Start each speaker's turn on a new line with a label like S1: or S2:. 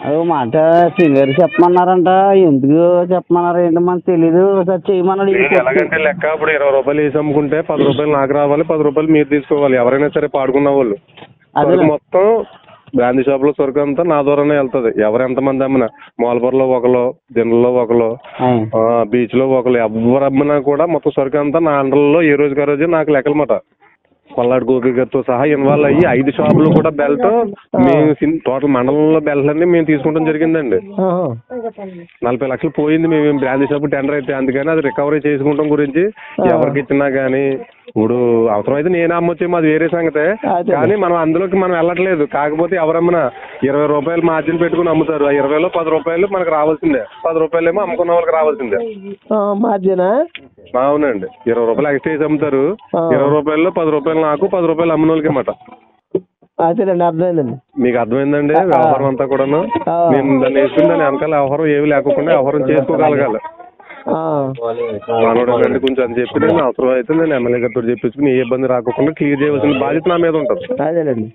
S1: అదో మాట సింగర్ చెప్పమన్నారంట. ఎందుకు చెప్పమన్నారు ఏంటో మనకు తెలీదు. ఒకసారి చేయమన్నాడు.
S2: నేను ఎలాగంటే లెక్క ఇప్పుడు 20 రూపాయలు వేసి అమ్ముకుంటే 10 రూపాయలు నాకు రావాలి, 10 రూపాయలు మీరు తీసుకోవాలి. ఎవరైనా సరే పాడుకున్న వాళ్ళు.
S1: అదే
S2: సరుకు మొత్తం గాంధీ షాప్ లో సరుకు అంతా నా ద్వారానే వెళ్తుంది. ఎవరు ఎంతమంది అమ్మినా, మాల్పూర్లో ఒకరు, దిండ్లలో ఒకరు, బీచ్ లో ఒకరు, ఎవరు అమ్మినా కూడా మొత్తం సరుకు అంతా నా అండర్లో ఏ రోజుకి ఆ రోజు నాకు లెక్కలమాట. కొల్లాడి గోపి గారితో సహా ఇన్వాల్వ్ అయ్యి 5 షాపులు కూడా బెల్ట్ మేము టోటల్ మండలంలో బెల్ట్ అన్ని మేము తీసుకుంటాం జరిగిందండి. 40 లక్షలు పోయింది. మేము బ్రాందీ షాప్ టెండర్ అయితే, అందుకని అది రికవరీ చేసుకుంటాం గురించి ఎవరికి ఇచ్చినా గానీ ఇప్పుడు అవసరమైతే నేనే అమ్మొచ్చి మాది వేరే సంగతే. కానీ మనం అందులోకి మనం వెళ్ళట్లేదు. కాకపోతే ఎవరమ్మన్నా 20 రూపాయలు మార్జిన్ పెట్టుకుని అమ్ముతారు. ఆ 20లో 10 రూపాయలు మనకు రావాల్సిందే, 10 రూపాయలు ఏమో అమ్ముకున్న వాళ్ళకి రావాల్సిందే
S1: మార్జినా.
S2: అవునండి, 20 రూపాయలు ఎక్స్ట్రా వేసి అమ్ముతారు. 20 రూపాయల్లో 10 రూపాయలు నాకు, 10 రూపాయలు అమ్మిన వాళ్ళకి అన్నమాట.
S1: అదేనండి, అర్థమైందండి.
S2: మీకు అర్థమైందండి వ్యవహారం అంతా కూడాను. నేను దాన్ని వేసుకుని దాని వెనకాల వ్యవహారం ఏమి లేకుండా వ్యవహారం చేసుకోగలగాలి. మనోడు కొంచెం అని చెప్పి నేను అవసరం అయితే నేను ఎమ్మెల్యే గారితో చెప్పించుకుని ఏ ఇబ్బంది రాకుండా క్లియర్ చేయవలసిన బాధ్యత నా మీద ఉంటుంది.
S1: అదేనండి.